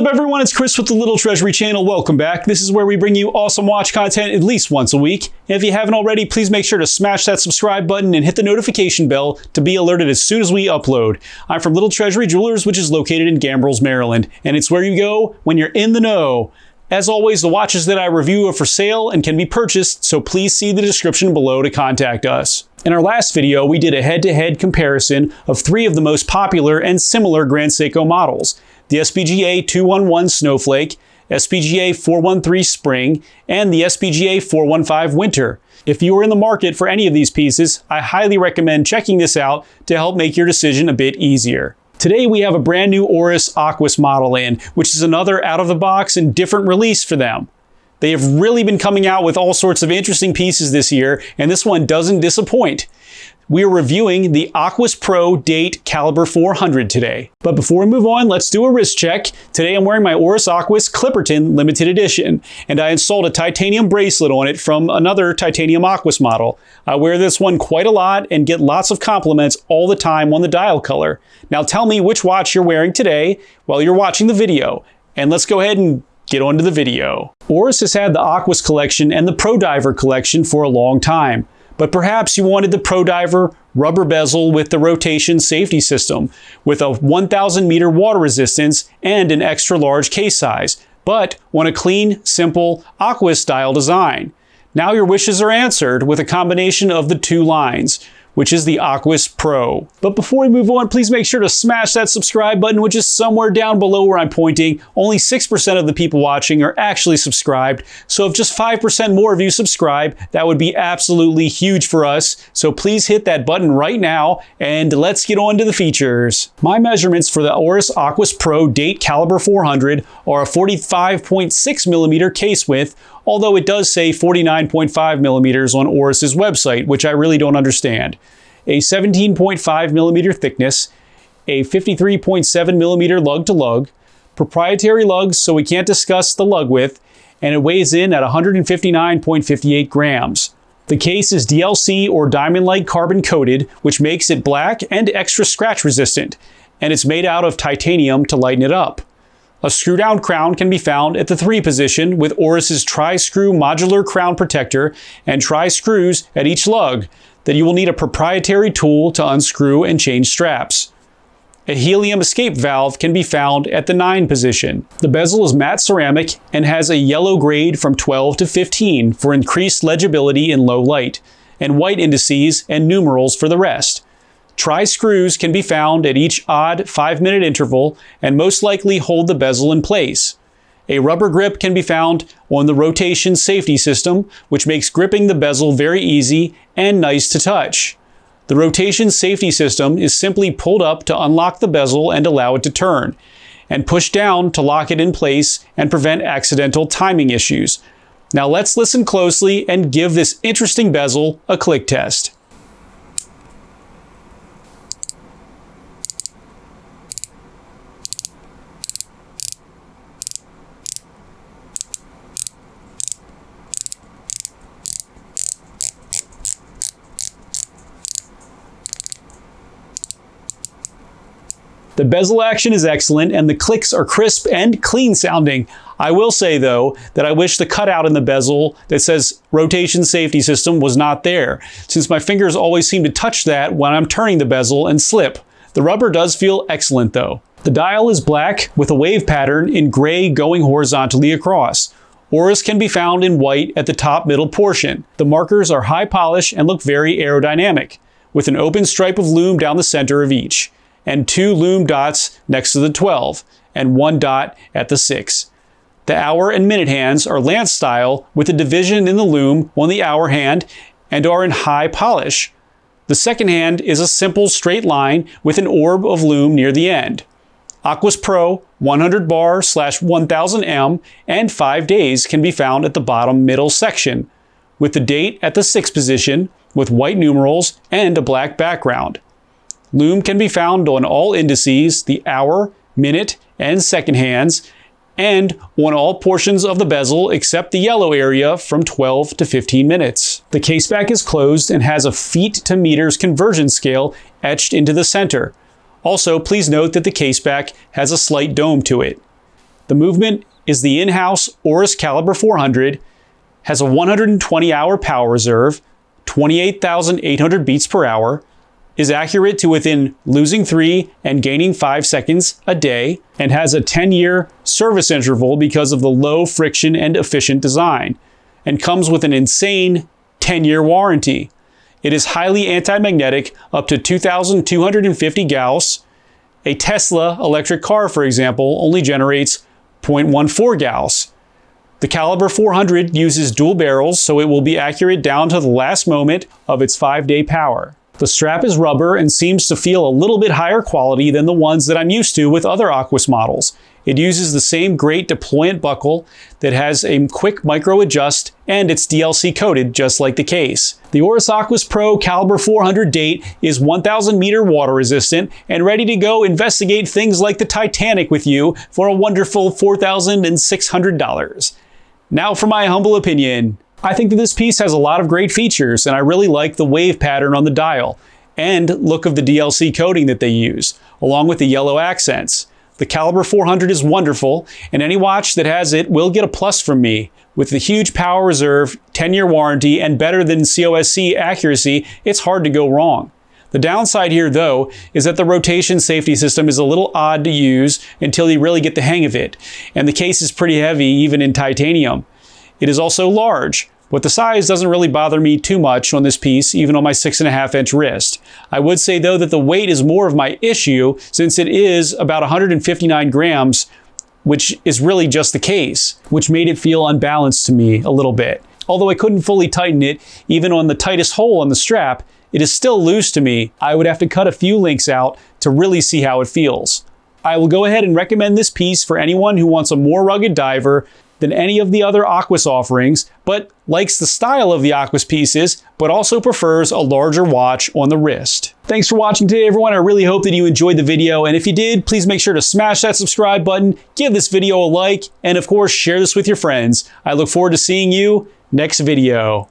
up everyone, it's Chris with the Little Treasury channel. Welcome back. This is where we bring you awesome watch content at least once a week. And if you haven't already, please make sure to smash that subscribe button and hit the notification bell to be alerted as soon as we upload. I'm from Little Treasury Jewelers, which is located in Gambrills, Maryland, and it's where you go when you're in the know. As always, the watches that I review are for sale and can be purchased, so please see the description below to contact us. In our last video, we did a head-to-head comparison of 3 of the most popular and similar Grand Seiko models: the SPGA 211 Snowflake, SPGA 413 Spring, and the SPGA 415 Winter. If you are in the market for any of these pieces, I highly recommend checking this out to help make your decision a bit easier. Today we have a brand new Oris Aquis model in, which is another out-of-the-box and different release for them. They have really been coming out with all sorts of interesting pieces this year, and this one doesn't disappoint. We are reviewing the Aquispro Date Calibre 400 today. But before we move on, let's do a wrist check. Today I'm wearing my Oris Aquis Clipperton Limited Edition, and I installed a titanium bracelet on it from another titanium Aquis model. I wear this one quite a lot and get lots of compliments all the time on the dial color. Now tell me which watch you're wearing today while you're watching the video, and let's go ahead and get on to the video. Oris has had the Aquis collection and the Pro Diver collection for a long time. But perhaps you wanted the Pro Diver rubber bezel with the rotation safety system, with a 1,000 meter water resistance and an extra large case size, but want a clean, simple Aquis style design. Now your wishes are answered with a combination of the 2 lines, which is the Aquis Pro. But before we move on, please make sure to smash that subscribe button, which is somewhere down below where I'm pointing. Only 6% of the people watching are actually subscribed, so if just 5% more of you subscribe, that would be absolutely huge for us. So please hit that button right now, and let's get on to the features. My measurements for the Oris Aquispro Date Calibre 400 are a 45.6 millimeter case width, although it does say 49.5 millimeters on Oris's website, which I really don't understand. A 17.5 millimeter thickness, a 53.7 millimeter lug to lug, proprietary lugs so we can't discuss the lug width, and it weighs in at 159.58 grams. The case is DLC or diamond-like carbon coated, which makes it black and extra scratch resistant, and it's made out of titanium to lighten it up. A screw-down crown can be found at the 3 position with Oris's tri-screw modular crown protector and tri-screws at each lug that you will need a proprietary tool to unscrew and change straps. A helium escape valve can be found at the 9 position. The bezel is matte ceramic and has a yellow grade from 12 to 15 for increased legibility in low light, and white indices and numerals for the rest. Tri-screws can be found at each odd 5-minute interval and most likely hold the bezel in place. A rubber grip can be found on the rotation safety system, which makes gripping the bezel very easy and nice to touch. The rotation safety system is simply pulled up to unlock the bezel and allow it to turn, and pushed down to lock it in place and prevent accidental timing issues. Now let's listen closely and give this interesting bezel a click test. The bezel action is excellent and the clicks are crisp and clean sounding. I will say though that I wish the cutout in the bezel that says rotation safety system was not there, since my fingers always seem to touch that when I'm turning the bezel and slip. The rubber does feel excellent though. The dial is black with a wave pattern in gray going horizontally across. Oris can be found in white at the top middle portion. The markers are high polish and look very aerodynamic, with an open stripe of lume down the center of each, and 2 lume dots next to the 12, and 1 dot at the 6. The hour and minute hands are lance style with a division in the lume on the hour hand and are in high polish. The second hand is a simple straight line with an orb of lume near the end. Aquispro 100 bar / 1000 M and 5 days can be found at the bottom middle section, with the date at the 6th position with white numerals and a black background. Lume can be found on all indices, the hour, minute, and second hands, and on all portions of the bezel except the yellow area from 12 to 15 minutes. The caseback is closed and has a feet to meters conversion scale etched into the center. Also, please note that the caseback has a slight dome to it. The movement is the in-house Oris Calibre 400, has a 120-hour power reserve, 28,800 beats per hour, is accurate to within losing 3 and gaining 5 seconds a day, and has a 10-year service interval because of the low friction and efficient design, and comes with an insane 10-year warranty. It is highly anti-magnetic, up to 2,250 Gauss. A Tesla electric car, for example, only generates 0.14 Gauss. The Calibre 400 uses dual barrels, so it will be accurate down to the last moment of its 5-day power. The strap is rubber and seems to feel a little bit higher quality than the ones that I'm used to with other Aquis models. It uses the same great deployant buckle that has a quick micro adjust, and it's DLC coated just like the case. The Oris Aquispro Calibre 400 Date is 1,000 meter water resistant and ready to go investigate things like the Titanic with you for a wonderful $4,600. Now for my humble opinion. I think that this piece has a lot of great features, and I really like the wave pattern on the dial and look of the DLC coating that they use, along with the yellow accents. The Calibre 400 is wonderful, and any watch that has it will get a plus from me. With the huge power reserve, 10-year warranty, and better than COSC accuracy, it's hard to go wrong. The downside here, though, is that the rotation safety system is a little odd to use until you really get the hang of it, and the case is pretty heavy even in titanium. It is also large, but the size doesn't really bother me too much on this piece, even on my 6.5-inch wrist. I would say, though, that the weight is more of my issue since it is about 159 grams, which is really just the case, which made it feel unbalanced to me a little bit. Although I couldn't fully tighten it, even on the tightest hole on the strap, it is still loose to me. I would have to cut a few links out to really see how it feels. I will go ahead and recommend this piece for anyone who wants a more rugged diver than any of the other Aquis offerings, but likes the style of the Aquis pieces, but also prefers a larger watch on the wrist. Thanks for watching today, everyone. I really hope that you enjoyed the video, and if you did, please make sure to smash that subscribe button, give this video a like, and of course, share this with your friends. I look forward to seeing you next video.